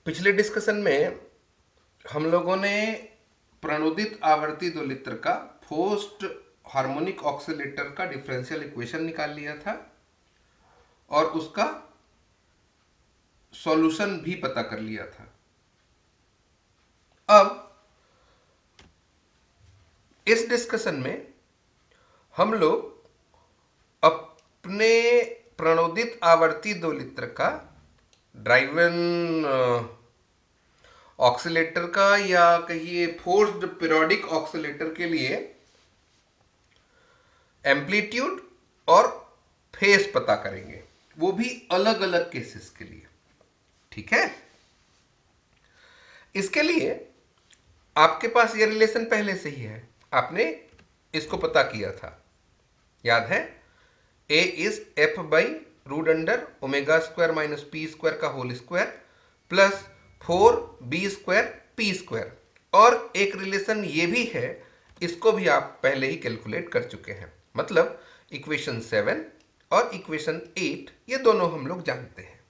पिछले डिस्कशन में हम लोगों ने प्रणोदित आवर्ती दोलित्र का फोर्स्ड हार्मोनिक ऑक्सीलेटर का डिफरेंशियल इक्वेशन निकाल लिया था और उसका सॉल्यूशन भी पता कर लिया था। अब इस डिस्कशन में हम लोग अपने प्रणोदित आवर्ती दोलित्र का ड्राइवन ऑक्सीलेटर का या कहिए फोर्स्ड पीरियोडिक ऑक्सीलेटर के लिए एम्पलीट्यूड और फेस पता करेंगे, वो भी अलग अलग केसेस के लिए। ठीक है, इसके लिए आपके पास ये रिलेशन पहले से ही है, आपने इसको पता किया था, याद है। A is F by root under omega square minus P square का whole square plus 4b² p²। और एक रिलेशन ये भी है, इसको भी आप पहले ही कैलकुलेट कर चुके हैं, मतलब इक्वेशन 7 और इक्वेशन 8 ये दोनों हम लोग जानते हैं।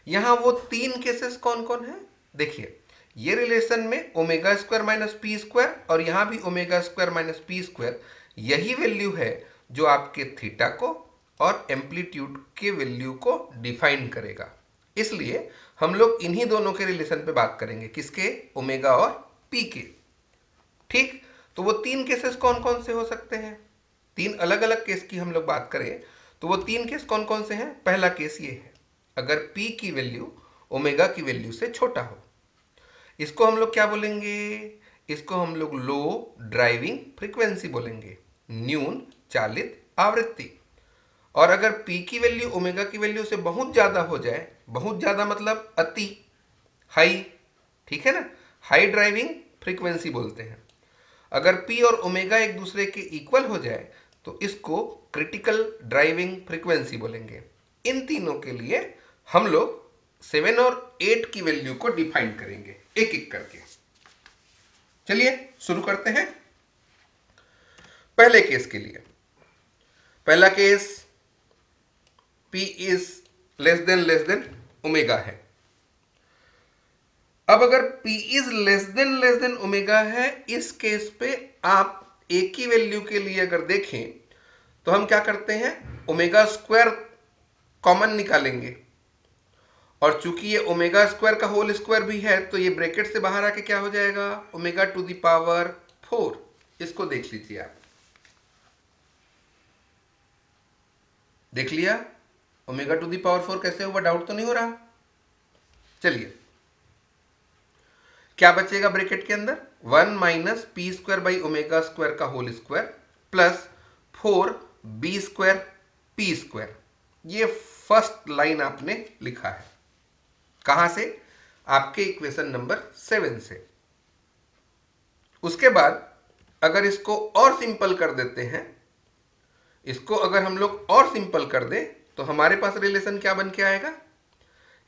यहां वो तीन केसेस कौन कौन है देखिए, ये रिलेशन में omega square minus P square और यहां भी omega square minus P square, यही वैल्यू है जो आपके थीटा को और एम्पलीट्यूड के वैल्यू को डिफाइन करेगा। इसलिए हम लोग इन्हीं दोनों के रिलेशन पे बात करेंगे, किसके, ओमेगा और पी के। ठीक, तो वो तीन केसेस कौन कौन से हो सकते हैं, तीन अलग अलग केस की हम लोग बात करें तो वो तीन केस कौन कौन से हैं। पहला केस ये है, अगर p की वैल्यू ओमेगा की वैल्यू से छोटा हो, इसको हम लोग क्या बोलेंगे, इसको हम लोग लो ड्राइविंग फ्रीक्वेंसी बोलेंगे, न्यून चालित आवृत्ति। और अगर p की वैल्यू ओमेगा की वैल्यू से बहुत ज्यादा हो जाए, बहुत ज्यादा मतलब अति हाई, ठीक है ना, हाई ड्राइविंग फ्रीक्वेंसी बोलते हैं। अगर p और ओमेगा एक दूसरे के इक्वल हो जाए तो इसको क्रिटिकल ड्राइविंग फ्रीक्वेंसी बोलेंगे। इन तीनों के लिए हम लोग 7 और 8 की वैल्यू को डिफाइन करेंगे एक एक करके। चलिए शुरू करते हैं। पहले केस के लिए, पहला case p is less than omega है। अब अगर p is less than omega है, इस केस पे आप a की वैल्यू के लिए अगर देखें तो हम क्या करते हैं, ओमेगा स्क्वायर कॉमन निकालेंगे, और चूंकि ये ओमेगा स्क्वायर का होल स्क्वायर भी है तो ये ब्रैकेट से बाहर आके क्या हो जाएगा, ओमेगा टू द पावर 4। इसको देख लीजिए आप, देख लिया ओमेगा टू द पावर 4 कैसे हुआ, डाउट तो नहीं हो रहा। चलिए क्या बचेगा ब्रैकेट के अंदर, 1 minus P square by omega square का whole square plus 4b² p²। ये फर्स्ट लाइन आपने लिखा है, कहां से, आपके इक्वेशन नंबर 7 से। उसके बाद अगर इसको और सिंपल कर देते हैं, इसको अगर हम लोग और सिंपल कर दें तो हमारे पास रिलेशन क्या बन के आएगा,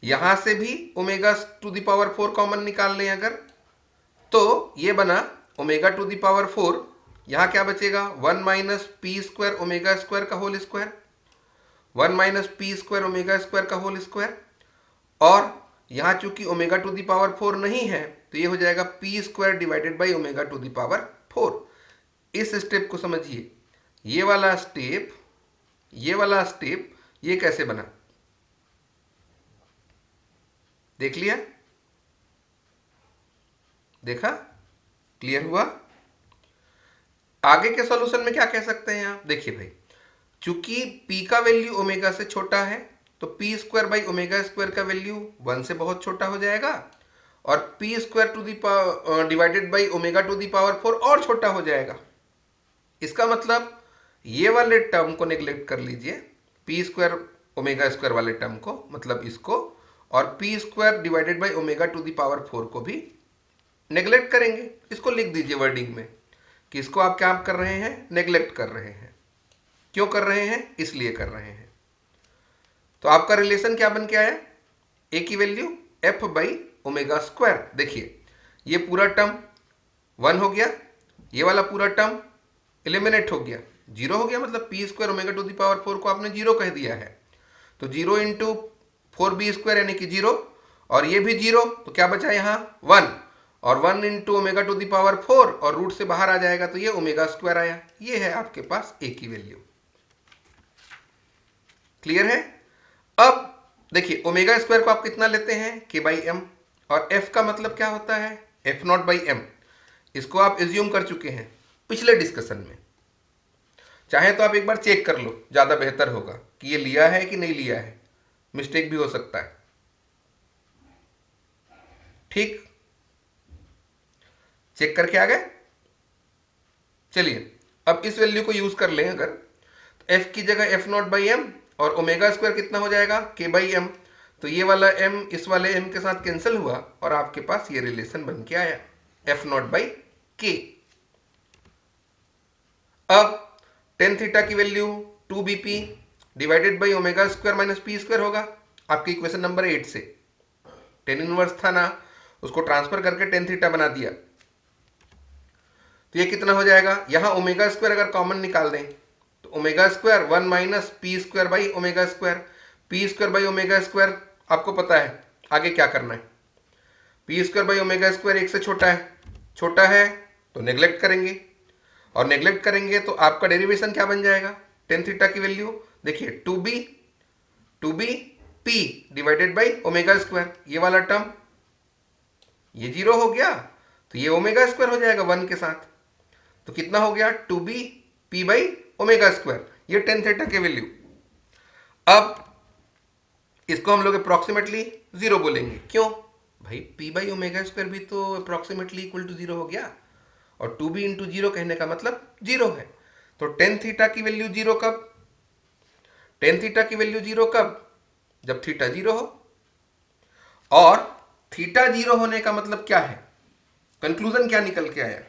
यहां से भी omega to the power 4 common निकाल लें अगर, तो ये बना ओमेगा टू द पावर 4, यहां क्या बचेगा, 1 minus P square omega square का whole square, 1 minus P square omega square का होल स्क्वायर, और यहां चूंकि ओमेगा टू द पावर 4 नहीं है तो ये हो जाएगा P square divided by omega to the power 4। इस स्टेप को समझिए, ये वाला स्टेप, ये वाला स्टेप, ये कैसे बना, देख लिया, देखा, क्लियर हुआ। आगे के सॉल्यूशन में क्या कह सकते हैं आप, देखिए भाई, चूंकि p का वैल्यू ओमेगा से छोटा है तो P square by omega square का वैल्यू 1 से बहुत छोटा हो जाएगा, और P square to the divided by omega to the power 4 और छोटा हो जाएगा। इसका मतलब ये वाले टर्म को नेग्लेक्ट कर लीजिए, पी स्क्वायर ओमेगा स्क्वायर वाले टर्म को, मतलब इसको, और P square divided by omega to the power 4 को भी नेग्लेक्ट करेंगे। इसको लिख दीजिए वर्डिंग में कि इसको आप क्या कर रहे हैं, नेग्लेक्ट कर रहे हैं। क्यों कर रहे हैं, इसलिए कर रहे हैं। तो आपका रिलेशन क्या बन के आया, ए की value F by omega square. देखिए ये पूरा टर्म 1 हो गया, ये वाला पूरा टर्म एलिमिनेट हो गया, 0 हो गया, मतलब P square omega to the power 4 को आपने 0 कह दिया है। तो 0 इंटू 4b² यानी कि 0, और ये भी 0, तो क्या बचा यहाँ 1, और 1 into omega to the power 4, और रूट से बाहर आ जाएगा तो ये ओमेगा स्क्वायर आया। ये है आपके पास ए की वैल्यू। क्लियर है? अब देखिए ओमेगा स्क्वायर को आप कितना लेते हैं, के बाई एम, और एफ का मतलब क्या होता है, एफ नॉट बाई एम। इसको आप एज्यूम कर चुके हैं पिछले डिस्कशन में। चाहे तो आप एक बार चेक कर लो, ज़्यादा बेहतर होगा कि ये लिया है कि नहीं लिया है, मिस्टेक भी हो सकता है। ठीक, चेक करके आ गए? चलिए अब इस वैल्यू को यूज कर लें अगर, तो एफ की जगह एफ नॉट बाई एम, और ओमेगा स्क्वायर कितना हो जाएगा, के बाई एम। तो ये वाला एम इस वाले एम के साथ कैंसिल हुआ, और आपके पास ये रिलेशन बन के आया, एफ नॉट बाई के। अब टेन थीटा की value 2bp divided by omega square minus P square होगा आपकी इक्वेशन नंबर 8 से। टेन इनवर्स था ना, उसको ट्रांसफर करके टेन थीटा बना दिया, तो ये कितना हो जाएगा, यहां ओमेगा स्क्वायर अगर कॉमन निकाल दें तो omega square 1 minus P square by omega square. P square by omega square आपको पता है आगे क्या करना है, P square by omega square 1 से छोटा है तो नेग्लेक्ट करेंगे, और नेग्लेक्ट करेंगे तो आपका डेरिवेशन क्या बन जाएगा, टेन थीटा की वैल्यू देखिए 2b p divided by omega square, ये वाला टर्म ये 0 हो गया, तो ये ओमेगा स्क्वायर हो जाएगा 1 के साथ, तो कितना हो गया 2b p by omega square, ये टेन थीटा की वैल्यू। अब इसको हम लोग अप्रोक्सीमेटली 0 बोलेंगे, क्यों भाई, p बाई ओमेगा स्क्वायर भी तो अप्रोक्सीमेटली इक्वल टू 0 हो गया, और 2b इंटू 0 कहने का मतलब 0 है। तो टेन थीटा की वैल्यू 0 कब, टेन थीटा की वैल्यू 0 कब, जब थीटा 0 हो। और थीटा 0 होने का मतलब क्या है, कंक्लूजन क्या निकल के आया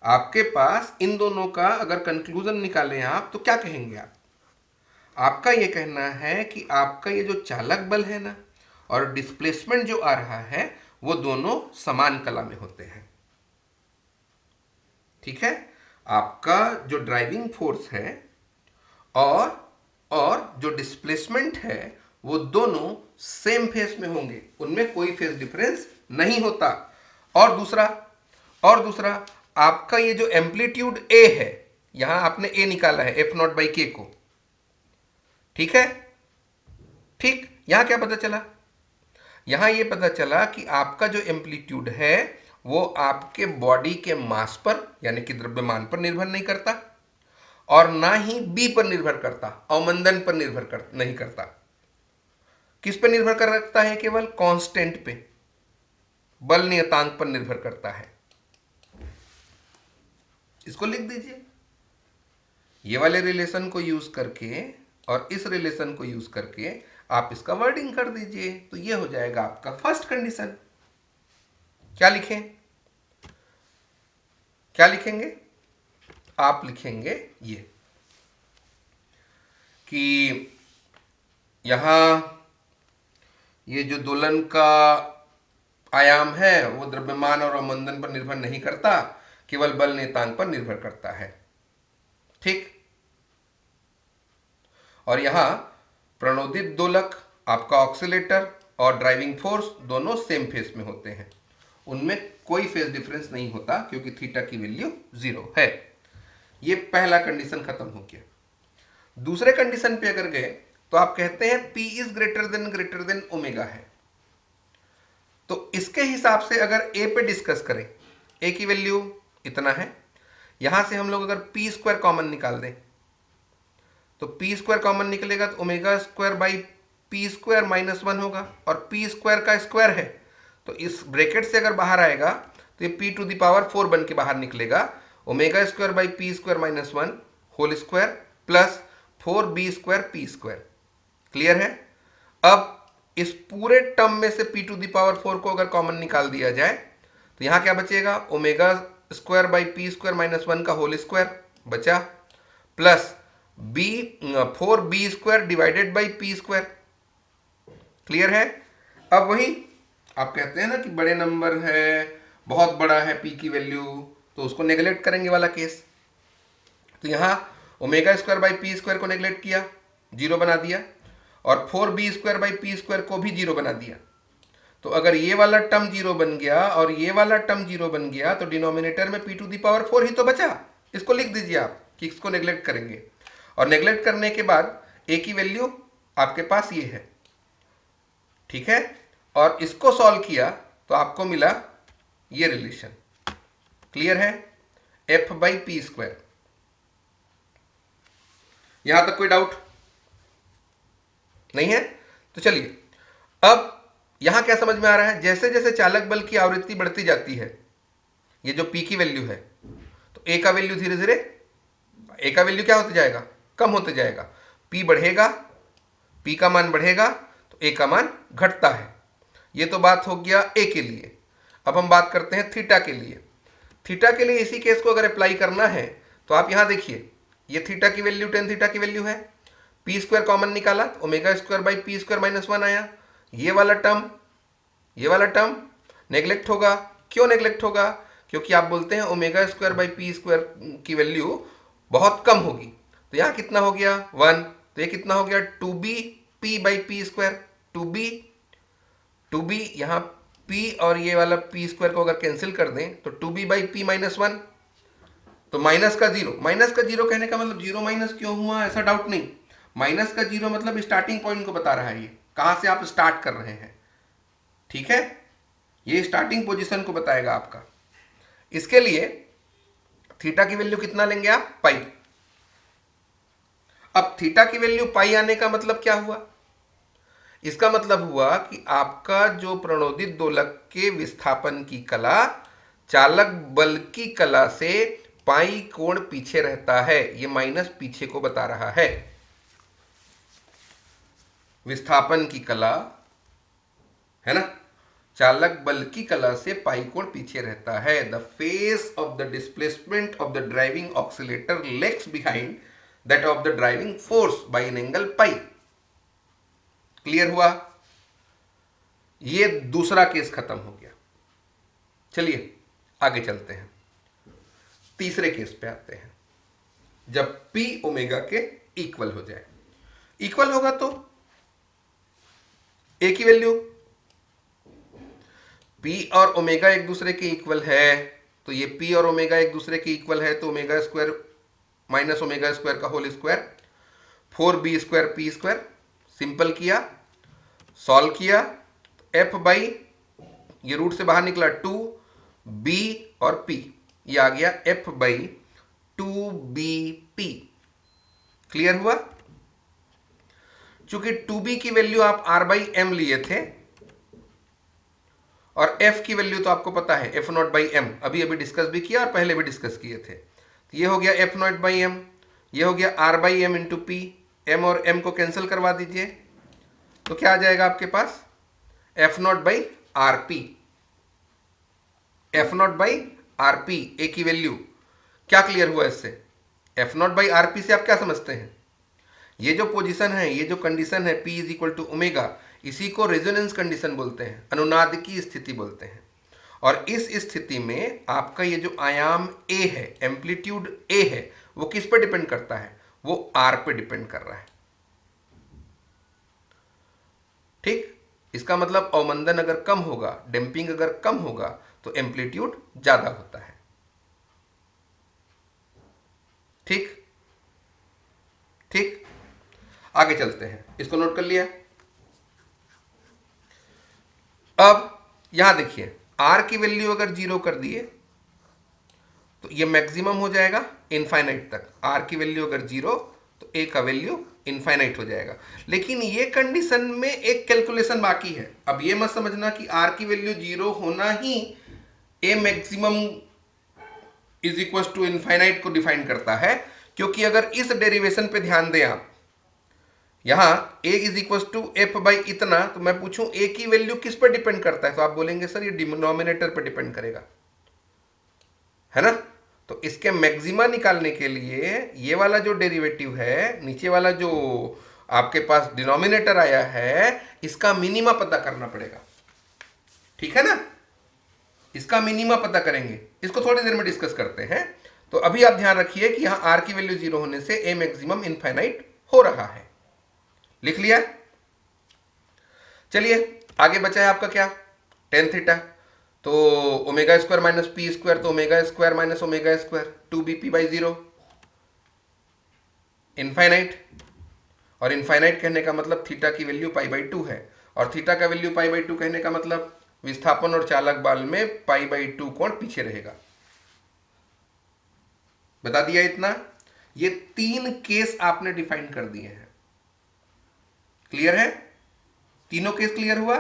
आपके पास, इन दोनों का अगर कंक्लूजन निकालें आप तो क्या कहेंगे आप, आपका ये कहना है कि आपका ये जो चालक बल है ना, और डिस्प्लेसमेंट जो आ रहा है वो दोनों समान कला में होते हैं। ठीक है, आपका जो ड्राइविंग फोर्स है और जो डिस्प्लेसमेंट है वो दोनों सेम फेस में होंगे, उनमें कोई फेस डिफरेंस नहीं होता। और दूसरा आपका ये जो एम्पलीट्यूड ए है, यहां आपने ए निकाला है एफ नॉट बाई के को, ठीक है, ठीक, यहां क्या पता चला, यहां ये पता चला कि आपका जो एम्पलीट्यूड है वो आपके बॉडी के मास पर यानी कि द्रव्यमान पर निर्भर नहीं करता, और ना ही बी पर निर्भर करता, अवमंदन पर निर्भर नहीं करता। किस पर निर्भर करता है, केवल कांस्टेंट पे, बल नियतांक पर निर्भर करता है। इसको लिख दीजिए, ये वाले रिलेशन को यूज करके और इस रिलेशन को यूज करके आप इसका वर्डिंग कर दीजिए, तो ये हो जाएगा आपका फर्स्ट कंडीशन। क्या लिखें, क्या लिखेंगे, आप लिखेंगे ये कि यहां ये जो दोलन का आयाम है वो द्रव्यमान और अवमंदन पर निर्भर नहीं करता, केवल बल नियतांक पर निर्भर करता है। ठीक, और यहां प्रणोदित दोलक, आपका ऑक्सीलेटर और ड्राइविंग फोर्स दोनों सेम फेस में होते हैं, उनमें कोई फेस डिफरेंस नहीं होता क्योंकि थीटा की वैल्यू 0 है। ये पहला कंडीशन खत्म हो गया। दूसरे कंडीशन पे अगर गए तो आप कहते हैं P is greater than omega है, तो इसके हिसाब से अगर A पे डिस्कस करें, A की वैल्यू इतना है, यहां से हम लोग अगर पी स्क्वायर कॉमन निकाल दें तो पी स्क्वायर कॉमन निकलेगा तो omega square by P square minus 1 होगा, और पी स्क्वायर का स्क्वायर है तो इस ब्रैकेट से अगर बाहर आएगा तो ये पी टू द पावर 4 बन के बाहर निकलेगा, omega square by P square minus 1 whole square plus 4b square P square. Clear है? अब इस पूरे टर्म में से p टू द पावर 4 को अगर कॉमन निकाल दिया जाए तो यहां क्या बचेगा, omega square by P square minus 1 का होल स्क्वायर बचा, plus 4b square divided by P square. Clear है? अब वही आप कहते हैं ना कि बड़े नंबर है, बहुत बड़ा है p की वैल्यू, तो उसको नेगलेक्ट करेंगे वाला केस, तो यहां omega square by P square को नेगलेक्ट किया, 0 बना दिया, और 4b square by P square को भी 0 बना दिया। तो अगर ये वाला टर्म जीरो बन गया और ये वाला टर्म जीरो बन गया तो डिनोमिनेटर में p⁴ ही तो बचा। इसको लिख दीजिए आप कि इसको नेग्लेक्ट करेंगे, और नेग्लेक्ट करने के बाद a की वैल्यू आपके पास ये है, ठीक है। और इसको सॉल्व किया तो आपको मिला ये रिलेशन। क्लियर है? f/p²। यहां तक कोई डाउट नहीं है? तो चलिए अब यहां क्या समझ में आ रहा है, जैसे जैसे चालक बल की आवृत्ति बढ़ती जाती है, ये जो p की वैल्यू है, तो a का वैल्यू धीरे धीरे a का वैल्यू क्या होते जाएगा, कम होते जाएगा। p बढ़ेगा, p का मान बढ़ेगा तो a का मान घटता है। ये तो बात हो गया a के लिए। अब हम बात करते हैं थीटा के लिए। थीटा के लिए इसी केस को अगर अप्लाई करना है तो आप यहां देखिए, ये थीटा की वैल्यू tan थीटा की वैल्यू है, p² कॉमन निकाला तो ω²/p² - 1 आया। ये वाला टर्म नेग्लेक्ट होगा। क्यों नेग्लेक्ट होगा? क्योंकि आप बोलते हैं ω²/p² की वैल्यू बहुत कम होगी। तो यहां कितना हो गया 1, तो ये कितना हो गया 2bp/p²। 2b यहां p और ये वाला p² को अगर कैंसिल कर दें तो 2b/p - 1, तो माइनस का जीरो कहने का मतलब जीरो माइनस क्यों हुआ, ऐसा डाउट नहीं। माइनस का जीरो मतलब स्टार्टिंग पॉइंट को बता रहा है, ये कहां से आप स्टार्ट कर रहे हैं, ठीक है। ये स्टार्टिंग पोजीशन को बताएगा आपका। इसके लिए थीटा की वैल्यू कितना लेंगे आप, पाई। अब थीटा की वैल्यू पाई आने का मतलब क्या हुआ, इसका मतलब हुआ कि आपका जो प्रणोदित दोलक के विस्थापन की कला चालक बल की कला से पाई कोण पीछे रहता है। ये माइनस पीछे को बता रहा है। विस्थापन की कला है ना, चालक बल की कला से पाई कोण पीछे रहता है। The face of the displacement of the driving oscillator legs behind that of the driving force by an angle pi. Clear हुआ? ये दूसरा केस खत्म हो गया। चलिए आगे चलते हैं, तीसरे केस पे आते हैं, जब p ओमेगा के इक्वल हो जाए। इक्वल होगा तो a की वैल्यू, p और ओमेगा एक दूसरे के इक्वल है, तो ये p और ओमेगा एक दूसरे के इक्वल है, तो ω² - ω² का होल स्क्वायर 4b²p²। सिंपल किया, सॉल्व किया, f/ ये रूट से बाहर निकला 2b और p, ये आ गया f/2bp। क्लियर हुआ? चूंकि 2b की वैल्यू आप r/m लिए थे और f की वैल्यू तो आपको पता है f0/m, अभी अभी डिस्कस भी किया और पहले भी डिस्कस किए थे। तो ये हो गया f0/m, ये हो गया r/m इंटू p। m और m को कैंसिल करवा दीजिए तो क्या आ जाएगा आपके पास f0/rp। f0/rp a की वैल्यू। क्या क्लियर हुआ इससे? f0/rp से आप क्या समझते हैं? ये जो पोजीशन है, ये जो कंडीशन है p = ओमेगा, इसी को रेजोनेंस कंडीशन बोलते हैं, अनुनाद की स्थिति बोलते हैं। और इस स्थिति में आपका ये जो आयाम a है, एम्पलीट्यूड a है, वो किस पर डिपेंड करता है? वो r पे डिपेंड कर रहा है। ठीक, इसका मतलब अवमंदन अगर कम होगा, डैम्पिंग अगर कम होगा तो एम्पलीट्यूड ज्यादा होता है। ठीक, आगे चलते हैं, इसको नोट कर लिया। अब यहां देखिए, r की वैल्यू अगर 0 कर दिए तो ये मैक्सिमम हो जाएगा इनफाइनाइट तक। r की वैल्यू अगर 0 तो a का वैल्यू इनफाइनाइट हो जाएगा। लेकिन ये कंडीशन में एक कैलकुलेशन बाकी है। अब ये मत समझना कि r की वैल्यू 0 होना ही a मैक्सिमम = इनफाइनाइट को डिफाइन करता है, क्योंकि अगर इस डेरिवेशन पे ध्यान दें आप, यहां a = f/ इतना, तो मैं पूछूं a की वैल्यू किस पर डिपेंड करता है, तो आप बोलेंगे सर ये डिनोमिनेटर पर डिपेंड करेगा, है ना। तो इसके मैक्सिमा निकालने के लिए ये वाला जो डेरिवेटिव है, नीचे वाला जो आपके पास डिनोमिनेटर आया है, इसका मिनिमा पता करना पड़ेगा। ठीक है ना, इसका मिनिमा पता करेंगे, इसको थोड़ी देर में डिस्कस करते हैं। तो अभी आप ध्यान रखिए कि यहां r की वैल्यू 0 होने से a मैक्सिमम इनफाइनाइट हो रहा है। लिख लिया? चलिए आगे बचा है आपका क्या, टेन थीटा, तो omega square minus P square, तो omega square minus omega square 2bp/0 infinite. और इनफाइनाइट कहने का मतलब थीटा की वैल्यू π/2 है, और थीटा का वैल्यू π/2 कहने का मतलब विस्थापन और चालक बल में π/2 कोण पीछे रहेगा। बता दिया इतना। ये 3 केस आपने डिफाइन कर दिए हैं। क्लियर है? तीनों केस क्लियर हुआ?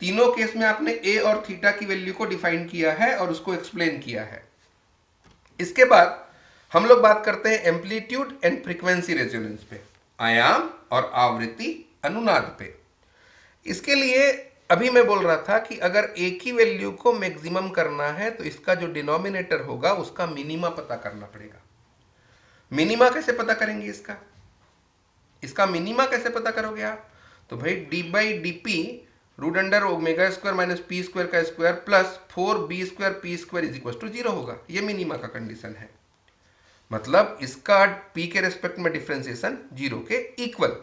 तीनों केस में आपने ए और थीटा की वैल्यू को डिफाइन किया है और उसको एक्सप्लेन किया है। इसके बाद हम लोग बात करते हैं एम्पलीट्यूड एंड फ्रीक्वेंसी रेजोनेंस पे, आयाम और आवृत्ति अनुनाद पे। इसके लिए अभी मैं बोल रहा था कि अगर एक ही वैल्यू को मैक्सिमम करना है तो इसका जो डिनोमिनेटर होगा उसका मिनिमा पता करना पड़ेगा। मिनिमा कैसे पता करेंगे इसका मिनिमा कैसे पता करोगे आप? तो भाई d/dp root under omega square minus P square का square plus 4b² p² is equal to 0 होगा। ये मिनिमा का कंडीशन है, मतलब इसका p के रेस्पेक्ट में डिफरेंशिएशन 0 के इक्वल।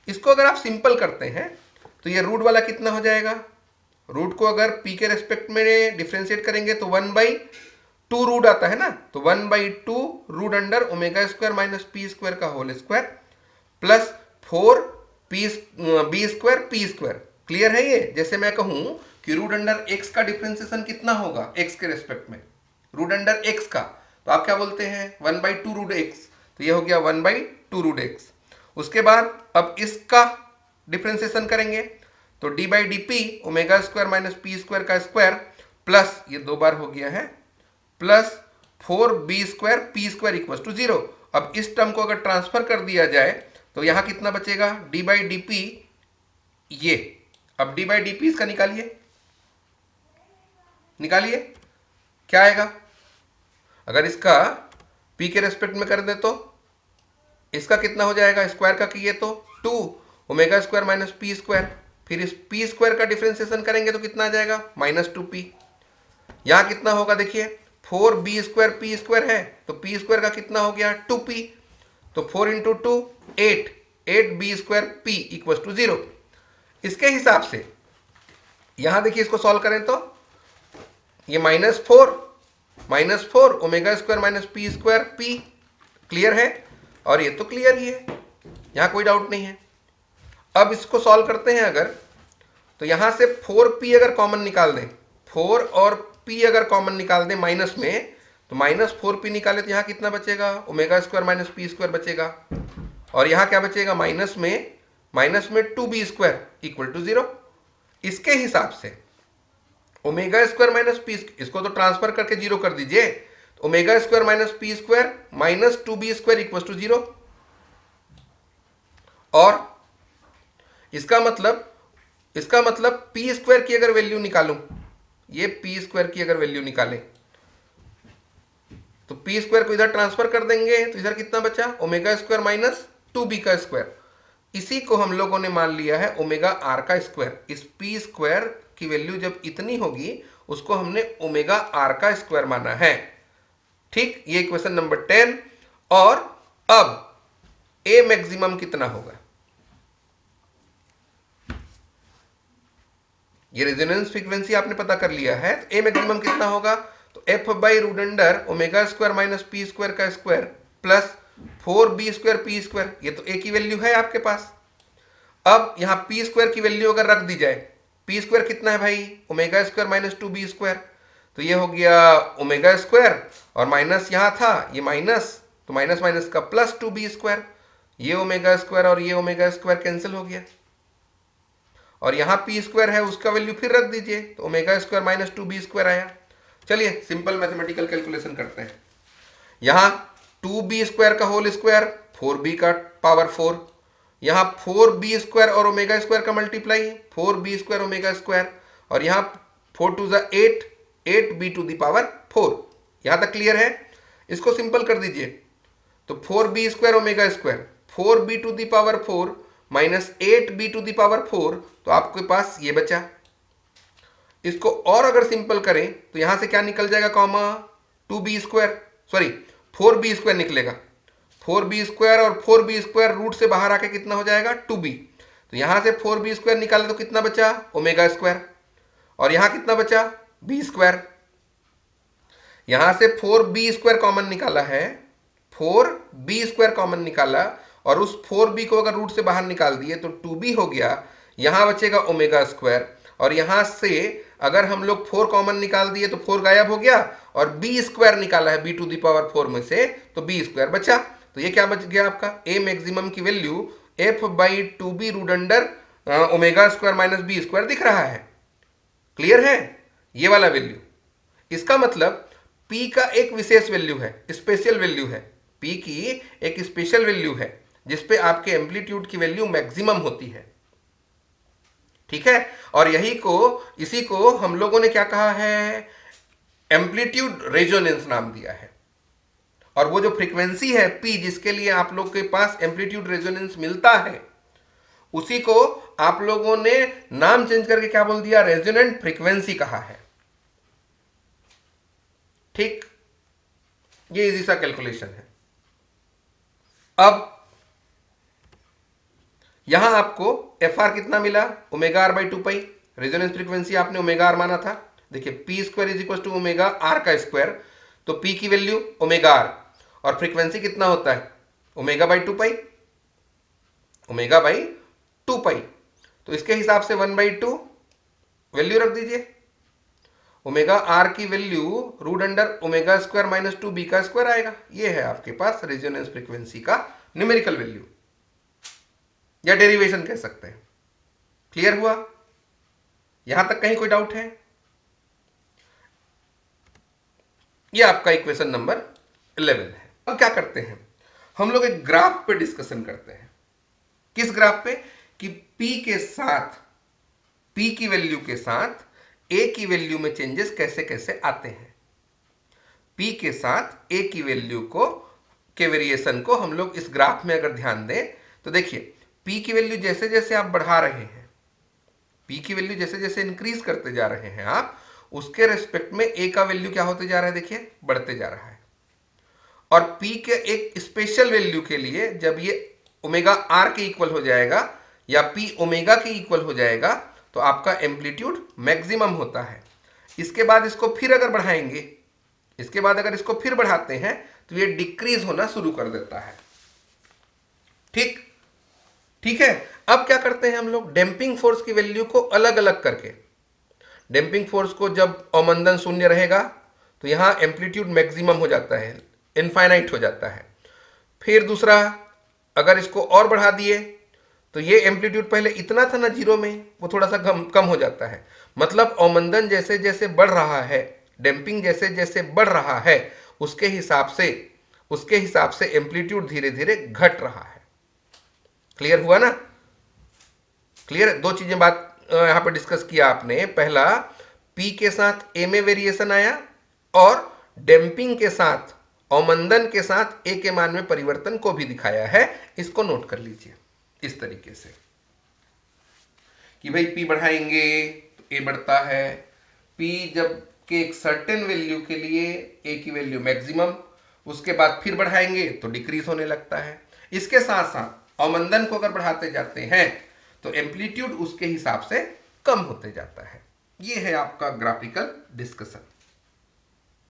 इसको अगर आप सिंपल करते हैं तो ये रूट वाला कितना हो जाएगा? रूट को अगर p के रेस्पेक्ट में डिफरेंशिएट करेंगे तो 1/2 रूट आता है ना, तो 1/2 root under omega square minus P square का whole square plus 4b² clear है ये? जैसे मैं कहूं कि रूट अंडर x का डिफरेंशिएशन कितना होगा x के रेस्पेक्ट में, रूट अंडर x का, तो आप क्या बोलते हैं 1/2 रूट x, तो ये हो गया 1/2 रूट x। उसके बाद अब इसका डिफरेंशिएशन करेंगे तो d/dp omega square minus P square का स्क्वायर प्लस ये 2 बार हो गया है plus 4b² p² equal to 0। अब इस टर्म को अगर ट्रांसफर कर दिया जाए तो यहां कितना बचेगा d/dp ये। अब d/dp इसका निकालिए क्या आएगा? अगर इसका p के रेस्पेक्ट में कर दे तो इसका कितना हो जाएगा स्क्वायर का किए तो 2 omega square minus P square, फिर इस पी स्क्वायर का डिफरेंशिएशन करेंगे तो कितना आ जाएगा -2p। यहां कितना होगा देखिए 4b² p² है तो p² का कितना हो गया 2p, तो 4 × 2 8b² p इक्वल टू 0। इसके हिसाब से यहां देखिए इसको सॉल्व करें तो ये -4 omega square minus P square p clear है, और ये तो क्लियर ही है, यहां कोई डाउट नहीं है। अब इसको सॉल्व करते हैं अगर, तो यहां से 4p अगर कॉमन निकाल दें, 4 और p अगर कॉमन निकाल दें माइनस में, तो -4p निकाले तो यहां कितना बचेगा omega square minus P square बचेगा, और यहां क्या बचेगा माइनस में 2b² इक्वल टू 0। इसके हिसाब से ओमेगा स्क्वायर माइनस पी, इसको तो ट्रांसफर करके 0 कर दीजिए, तो omega square minus P square minus 2b² equal to 0। और इसका मतलब p² की अगर वैल्यू निकालूं, ये p² की अगर वैल्यू निकालें तो p² को इधर ट्रांसफर कर देंगे तो इधर कितना बचा ओमेगा स्क्वायर माइनस 2b का स्क्वायर। इसी को हम लोगों ने मान लिया है ओमेगा r का स्क्वायर। इस p² की वैल्यू जब इतनी होगी उसको हमने ओमेगा r का स्क्वायर माना है। ठीक, ये क्वेश्चन नंबर 10। और अब a मैक्सिमम कितना होगा? ये रेजोनेंस फ्रीक्वेंसी आपने पता कर लिया है, तो a मैक्सिमम कितना होगा? तो f/रूट under omega square minus P square का स्क्वायर प्लस 4b² p², ये तो a की वैल्यू है आपके पास। अब यहां p² की वैल्यू अगर रख दी जाए, p² कितना है भाई ओमेगा स्क्वायर माइनस 2b², तो ये हो गया ओमेगा स्क्वायर और माइनस यहां था ये माइनस, तो माइनस माइनस का प्लस 2b², ये ओमेगा स्क्वायर और ये ओमेगा स्क्वायर कैंसिल हो गया, और यहां p² है उसका वैल्यू फिर रख दीजिए तो ओमेगा स्क्वायर माइनस 2b² आया। चलिए सिंपल मैथमेटिकल कैलकुलेशन करते हैं। यहां 2b² का होल स्क्वायर 4b का पावर 4, यहां 4b² और ओमेगा स्क्वायर का मल्टीप्लाई 4b² ओमेगा स्क्वायर, और यहां 4 2 8 8b टू द पावर 4। यहां तक क्लियर है? इसको सिंपल कर दीजिए तो 4b² omega square 4b to the power 4 minus 8b to the power 4, तो आपके पास ये बचा। इसको और अगर सिंपल करें तो यहां से क्या निकल जाएगा कॉमा 4b² निकलेगा, 4b² और 4b² रूट से बाहर आके कितना हो जाएगा 2b, तो यहां से 4b² निकाले तो कितना बचा ओमेगा स्क्वायर, और यहां कितना बचा, बी स्क्वायर। यहां से 4b² कॉमन निकाला है, 4b² कॉमन निकाला, और उस 4b को अगर रूट से बाहर निकाल दिए तो 2b हो गया। यहां बचेगा ओमेगा स्क्वायर, और यहां से अगर हम लोग 4 कॉमन निकाल दिए तो 4 गायब हो गया, और b² निकाला है b⁴ में से, तो b² बचा। तो ये क्या बच गया आपका, a मैक्सिमम की value f/2b root under omega square minus b² दिख रहा है। क्लियर है, ये वाला वैल्यू। इसका मतलब P का एक विशेष वैल्यू है, स्पेशल वैल्यू है, P की एक स्पेशल वैल्यू है जिसपे आपके एम्पलीट्यूड की वैल्यू मैक्सिमम होती है। ठीक है, और इसी को हम लोगों ने क्या कहा है, एम्पलीट्यूड रेजोनेंस नाम दिया है। और वो जो फ्रीक्वेंसी है P, जिसके लिए आप लोग के पास एम्पलीट्यूड रेजोनेंस मिलता है, उसी को आप लोगों ने नाम चेंज करके क्या बोल दिया, रेजोनेंट फ्रीक्वेंसी कहा है। ठीक, ये इजी सा कैलकुलेशन है। अब यहां आपको एफ आर कितना मिला, omega R by 2 pi. Resonance frequency आपने ओमेगा आर माना था। देखिए p² is equal to omega R का स्क्वायर, तो p की वैल्यू ओमेगा आर, और फ्रीक्वेंसी कितना होता है, omega by 2 pi, omega by 2 pi. तो इसके हिसाब से 1/2 वैल्यू रख दीजिए। ओमेगा आर की value root under omega square minus 2b का स्क्वायर आएगा। ये है आपके पास रेजोनेंस फ्रीक्वेंसी का न्यूमेरिकल वैल्यू, या डेरिवेशन कह सकते हैं। क्लियर हुआ, यहां तक कहीं कोई डाउट है? ये आपका इक्वेशन नंबर 11 है। अब क्या करते हैं, हम लोग एक ग्राफ पे डिस्कशन करते हैं। किस ग्राफ पे, कि P के साथ, P की वैल्यू के साथ A की वैल्यू में चेंजेस कैसे कैसे आते हैं। P के साथ A की वैल्यू के वेरिएशन को हम लोग इस ग्राफ में अगर ध्यान दें तो देखिए, P की वैल्यू जैसे जैसे आप बढ़ा रहे हैं, P की वैल्यू जैसे जैसे इंक्रीज करते जा रहे हैं आप, उसके रेस्पेक्ट में A का वैल्यू क्या होते जा रहा है, देखिए बढ़ते जा रहा है। और P के एक स्पेशल वैल्यू के लिए जब ये ओमेगा आर के इक्वल हो जाएगा या P ओमेगा के इक्वल हो जाएगा तो आपका एम्पलीट्यूड मैक्सिमम होता है। इसके बाद इसको फिर अगर बढ़ाएंगे, इसके बाद अगर इसको फिर बढ़ाते हैं तो ये डिक्रीज होना शुरू कर देता है। ठीक, ठीक है। अब क्या करते हैं हम लोग, डैम्पिंग फोर्स की वैल्यू को अलग अलग करके, डैम्पिंग फोर्स को जब अवमंदन शून्य रहेगा तो यहां एम्पलीट्यूड मैक्सिमम हो जाता है, इनफाइनाइट हो जाता है। फिर दूसरा, अगर इसको और बढ़ा दिए तो ये एम्पलीट्यूड पहले इतना था ना जीरो में, वो थोड़ा सा कम हो जाता है। मतलब अवमंदन जैसे जैसे बढ़ रहा है, डैम्पिंग जैसे जैसे बढ़ रहा है, उसके हिसाब से एम्पलीट्यूड धीरे धीरे घट रहा है। क्लियर हुआ ना? क्लियर, दो चीजें बात यहां पर डिस्कस किया आपने। पहला, P के साथ A में वेरिएशन आया, और डैम्पिंग के साथ, अवमंदन के साथ A के मान में परिवर्तन को भी दिखाया है। इसको नोट कर लीजिए इस तरीके से कि भाई P बढ़ाएंगे तो A बढ़ता है, P जब के एक सर्टेन वैल्यू के लिए A की वैल्यू मैक्सिमम, उसके बाद फिर बढ़ाएंगे तो डिक्रीज होने लगता है। इसके साथ साथ अवमंदन को अगर बढ़ाते जाते हैं तो एम्पलीट्यूड उसके हिसाब से कम होते जाता है। ये है आपका ग्राफिकल डिस्कशन।